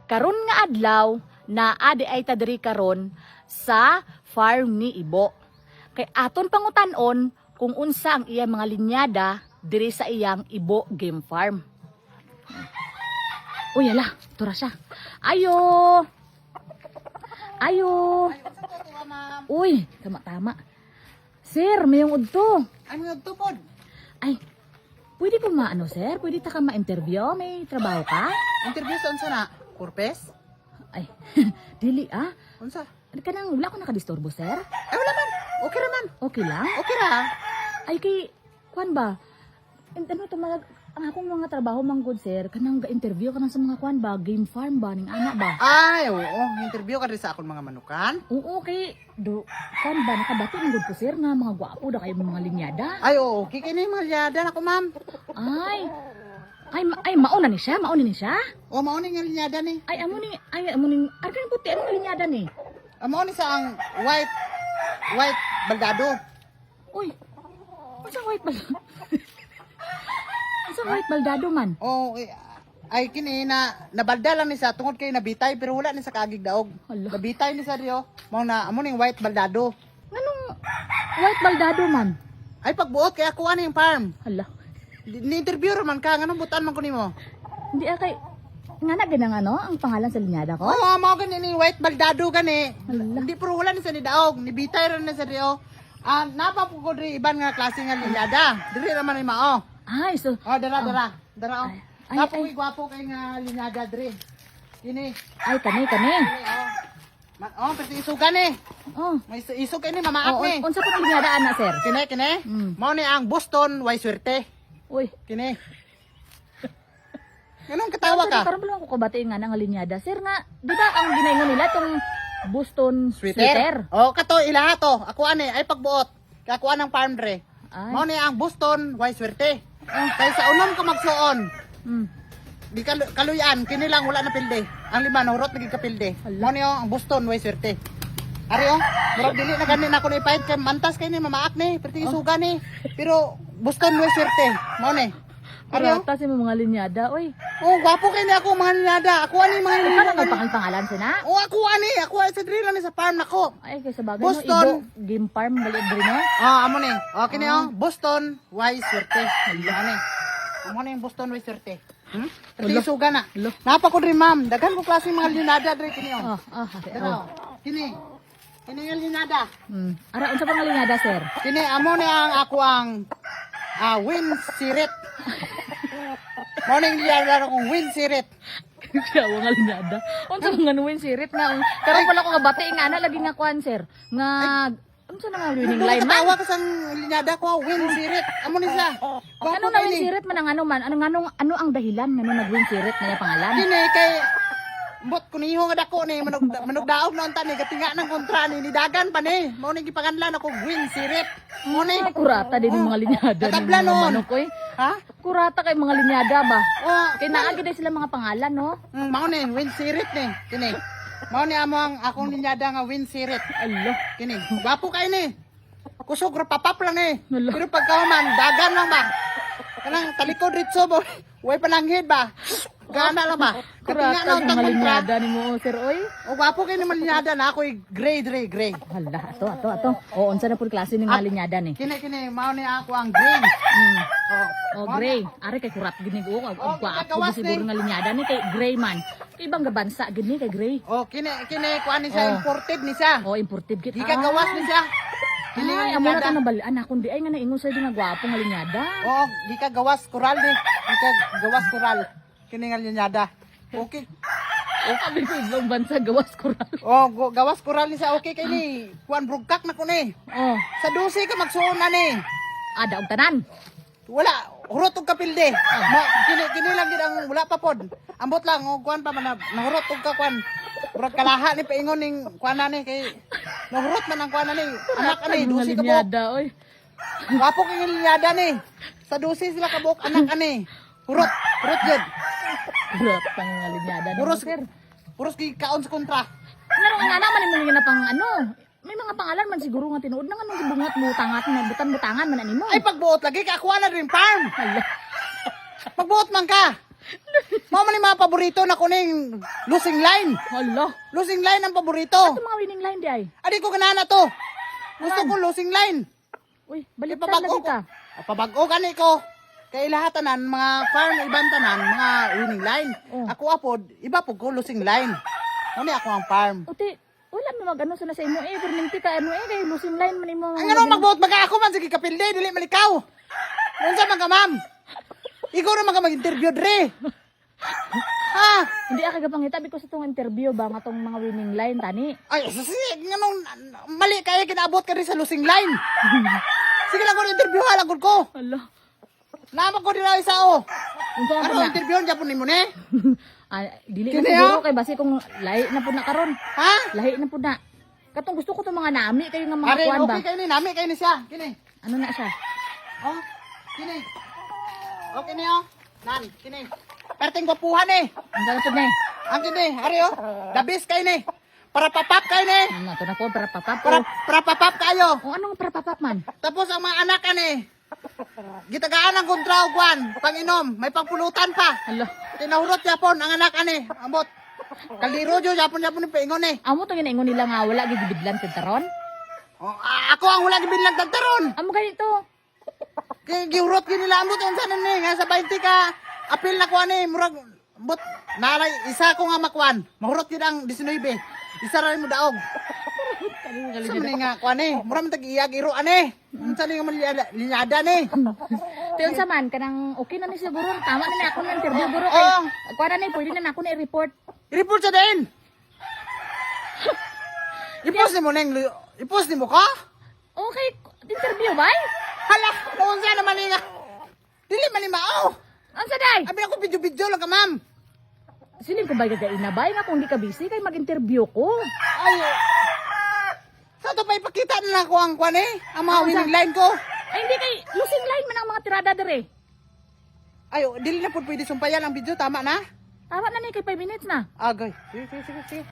Karon nga adlaw na adi ay ta diri karon sa farm ni Ibo. Kay aton pangutan-on kung unsa ang iyang mga linyada diri sa iyang Ibo Game Farm. Uy, ala, tura siya. Ayo. Ayo. Uy, tama-tama. Sir, mayong udto. Ano yung tupod? Ay, pwede po maano, sir? Pwede ta ka ma-interview? May trabaho ka? Interview sa unsa na? Purpose? Ay, dili ah. Unsa? Kanang wala ko nakadisturbo, sir. Ay wala man. Okay raman. Okay lang? Okay ra. Ay, kay, kuan ba? Ano to, ang akong mga trabaho, mang good, sir, kanang ga-interview ka na sa mga kuan ba? Game farm ba? Ning anak ba? Ay, oo. Interview ka rin sa akong mga manukan. Oo, kay, kuan ba? Nakabati ng good ko, sir, nga mga gwapo da kayo mga linyada. Ay, oo. Kikay na yung mga linyada na ko, ma'am. Ay, mauna ni siya? Mauna ni siya? O, mauning nga linyada ni. Ay, amo ni, ano ka puti? Ano linyada ni? Mauning sa ang white baldado. Uy, ano white baldado? Ano white baldado man? O, ay kini na nabalda lang ni sa tungod kay nabitay pero wala ni sa kaagig daog. Hala. Nabitay ni sa Rio. Mao na amo ning white baldado. Anong white baldado man? Ay pagbuot kay ako ano yung farm. Hala. Ni-interview man ka nganong butan man ko nimo. Hindi kay nga na ganang ano ang pangalan sa linyada ko? Oo, mao gani ni white baldado gani. Hala. Hindi pero wala ni sa ni daog, ni bitay ra ni sa Rio. Napa po ko diri iban nga klase nga linyada. Diri ra man ni mao. Ay, so Oh, dara. Oh. Ay, Kapoy gwapo kay nga linyada diri. Ini. ay kani. Pero isugan ni. Oh. May isog kay ni mamaak Oh, ni. unsa pa ang linyada ana, sir? Kini. Mao ni ang Boston way swerte. Uy, Kini. Ganun katawa ka? Karon lang ko kabati nga nga linyada. Sir nga, di ba ang ginaingon nila tong Boston sweater? Oh, kato ilaha to. Ako ani ay pagbuot. Kay ako anang farm dre. Ay. Mao ni ang Boston way swerte. Kay sa unom ka magsuon. Hmm. Di kaluyan, kini lang wala na pilde. Ang lima nahurot naging kapilde. Hala. Mao ni ang Boston way swerte. Ari murag dili na gani na ako ni fight kay mantas kay ni mamaak ni, perti isuga ni. Pero Boston way swerte. Mao ni. Ari Rata si mga linyada. Uy, Oh, gwapo kay ni ako mga linyada. Ako ani mga ano linyada. ang pangalan sina? Oh, ako ay sa drill ni sa farm nako. Ay, kay sa bagay Boston. no, Ibo Game Farm bali diri no. Amo ni. Okay ni Boston way swerte. Ani. Amo ni Boston way swerte. Perti isuga na. Hala. Napa ko diri ma'am, daghan ko klase mga linyada diri kini oh. Oh. Kini. Kini yung linyada. Ara unsa pa nga linyada, sir? Kini amo ni ang ako ang win sirit. Morning linyada akong win sirit. Kaya nga linyada. Unsa nga nuwin sirit nga. Karon pala ko kabati nga ana lagi nga kuan, sir. Nga unsa na nga winning line man? Tawa ka sa linyada ko win sirit. Amo ni siya. Ano na win sirit man ang ano man? Ano ang dahilan nga nag-win sirit na yung pangalan? Kini kay bot kuniho nga dako ni manugdaog na unta ni gatinga ng kontra ni nidagan pa ni. Mao ni gipaganlan ako win sirit. Mo ni. Kurata din yung mga linyada ni Natabla mga noon. manok ko eh. Ha? Kurata kay mga linyada ba? Oh, Kaya naagi din sila mga pangalan, no? mao ni win sirit ni. Kini. Mao ni amo ang akong linyada nga win sirit. Alo. Kini. Gwapo kay ni. Kusog ra papap lang ni. Hala. Pero pagkahuman dagan lang ba? Kanang talikod ritso ba? Way pananghid ba? Gana lang ba? Katinga Kurata na yung untang mga kontra. linyada ni mo, sir, oy. O gwapo kay ni malinyada na ako'y gray. Hala, ato. O, unsa na po klase ni mga linyada ni? Kini mao ni ako ang gray. O, gray. Ari kay kurat gini ko. Ang kagawas kwapo siguro ni. nga linyada ni kay gray man. Kay ibang gabansa gini kay gray. O kini kuan ni siya imported ni siya. O, imported kit. Di ka gawas ni siya. Kini Ay, nga amo na linyada. ta nabalian na kundi ay nga naingon sa di nga gwapo nga linyada. Oo, di ka gawas kural ni. Di ka gawas kural. Kini nga linyada. Okay. Sabi ko ibang bansa gawas kural. Gawas kural ni siya. Okay kay ni. Kuan brugkak na ko ni. Oh, Sa 12 ka magsuon na ni. ada og tanan. Wala, hurot og kapilde. Kini lang gid ang wala pa pod. Ambot lang kuan pa man nahurot og ka kuan. Murag kalaha ni paingon ning kuan na ni kay nahurot man ang kuan na ni. Anak ani Mga 12 ka buok. linyada, oy. Wapo kay linyada ni. Sa 12 sila ka buok anak ani. Hurot gid. Kurat pang nga linyada ni mo, Puros sir. puros gi kaon sa kontra. Pero nga naman mo na pang ano. May mga pangalan man siguro nga tinuod na nga nung gibungat mo tangat na butan-butangan man ani mo. Ay pagbuot lagi ka kuha na rin farm. Hala. Pagbuot man ka. Mao man ni mga paborito na kuning losing line. Hala. Losing line ang paborito. Ito mga winning line di ay. Adi ko kanana to. Gusto ko losing line. Uy, balik Ipabago lagi ka. Pabago gani ko. Kay lahat tanan mga farm ibang tanan mga winning line. Oh. Ako apod iba po ko losing line. Ano ako ang farm. Uti, wala mo mag-ano sa imo eh. Perminti ka ano eh. Kay losing line man imo. Ang ano magbuot maga ako man sige kapilde dili malikaw. Unsa man ka ma'am? Ikaw na mga mag-interview dre. Ha? Hindi ako gapangita ko sa tong interview ba nga tong mga winning line tani. Ay, sige, nganong mali kaya kinaabot ka rin sa losing line. Sige lang ko interview halagod ko. Hala. Naman ko din na isa o. Unsa man Ano na? interview niya po ni mo ne? Dili na Kini, siguro ah? kay basi kung lahi na pud na karon. Ha? Lahi na pud na. Katong gusto ko tong mga nami kayo nga mga Are, kuan ba. okay kayo ni, nami kayo ni siya. Kini. Ano na siya? Oh, kini. Okay ni oh. Nan, kini. Perting gwapuhan eh. Ang na pud na. Ang kini, are oh. The best kayo ni. Para papap kayo ni. Ano to na po para papap. Para papap kayo. O anong para papap man? Tapos ang mga anak ka ni. Gitagaan ang kontra o kwan. Panginom. May pangpulutan pa. Hala. Tinahurot Japon ang anak ka ni. Ambot. Kaliro jo Japon ni paingon eh. Amo to ginaingon nila nga wala gid bidlan taron. Oh, ako ang wala gibilang tagtaron. Amo ganito. Kay giurot gid nila ambot unsa na ni nga sa 20 ka apil na kuan ni murag ambot nalay isa ko nga makuan. Mahurot gid ang 19. Isa ra mo daog. Sa man nga kuan ni murag man tag-iyag iro ani. Unsa ni nga linyada ni. Tiyon sa man kanang okay na ni siguro tama na ni ako na interview guro kay. Oo. Kuan na ni pwede na ako na i-report. I-report sa din. I-post ni mo neng i-post ni mo ka? Okay, interview ba? Hala, unsa na mali nga. Dili man ni mao. Ansa day? Abi ako video-video lang ka ma'am. Siling ko ba gagaina ba nga kung di ka busy kay mag-interview ko. Ay. Sa to pa ipakita na ako ang kwan eh, ang mga Ano winning line ko. Ay hindi kay losing line man ang mga tirada dire. Ay, dili na po pwede sumpayan ang video, tama na? Tama na ni kay 5 minutes na. Agay. Sige, sige, sige.